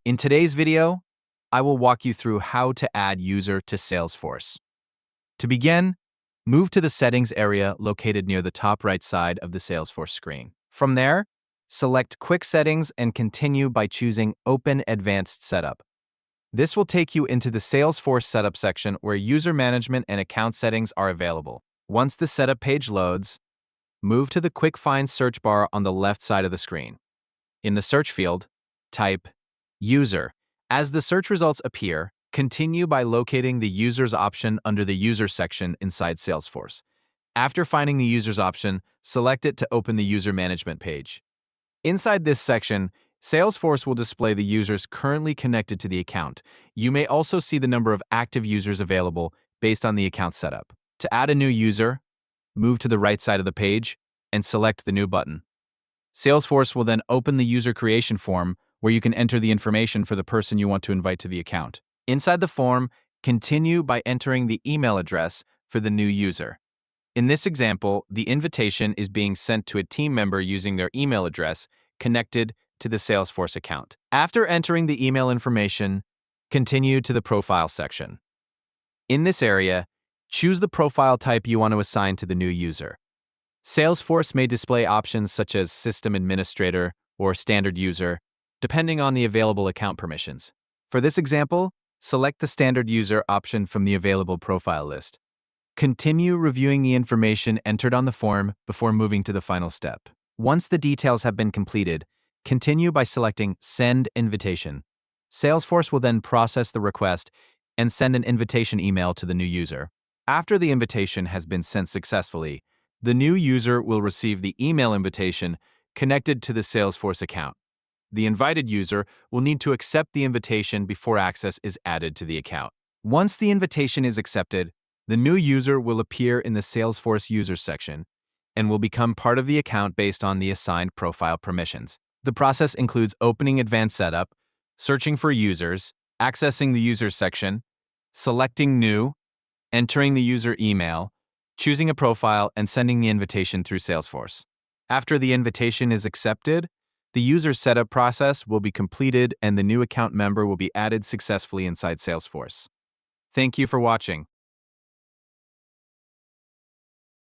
In today's video, I will walk you through how to add user to Salesforce. To begin, move to the Settings area located near the top right side of the Salesforce screen. From there, select Quick Settings and continue by choosing Open Advanced Setup. This will take you into the Salesforce Setup section where user management and account settings are available. Once the setup page loads, move to the Quick Find search bar on the left side of the screen. In the search field, type User. As the search results appear, continue by locating the Users option under the User section inside Salesforce. After finding the Users option, select it to open the user management page. Inside this section, Salesforce will display the users currently connected to the account. You may also see the number of active users available based on the account setup. To add a new user, move to the right side of the page and select the New button. Salesforce will then open the user creation form where you can enter the information for the person you want to invite to the account. Inside the form, continue by entering the email address for the new user. In this example, the invitation is being sent to a team member using their email address connected to the Salesforce account. After entering the email information, continue to the Profile section. In this area, choose the profile type you want to assign to the new user. Salesforce may display options such as System Administrator or Standard User, depending on the available account permissions. For this example, select the Standard User option from the available profile list. Continue reviewing the information entered on the form before moving to the final step. Once the details have been completed, continue by selecting Send Invitation. Salesforce will then process the request and send an invitation email to the new user. After the invitation has been sent successfully, the new user will receive the email invitation connected to the Salesforce account. The invited user will need to accept the invitation before access is added to the account. Once the invitation is accepted, the new user will appear in the Salesforce Users section and will become part of the account based on the assigned profile permissions. The process includes opening Advanced Setup, searching for users, accessing the Users section, selecting New, entering the user email, choosing a profile, and sending the invitation through Salesforce. After the invitation is accepted, the user setup process will be completed and the new account member will be added successfully inside Salesforce. Thank you for watching.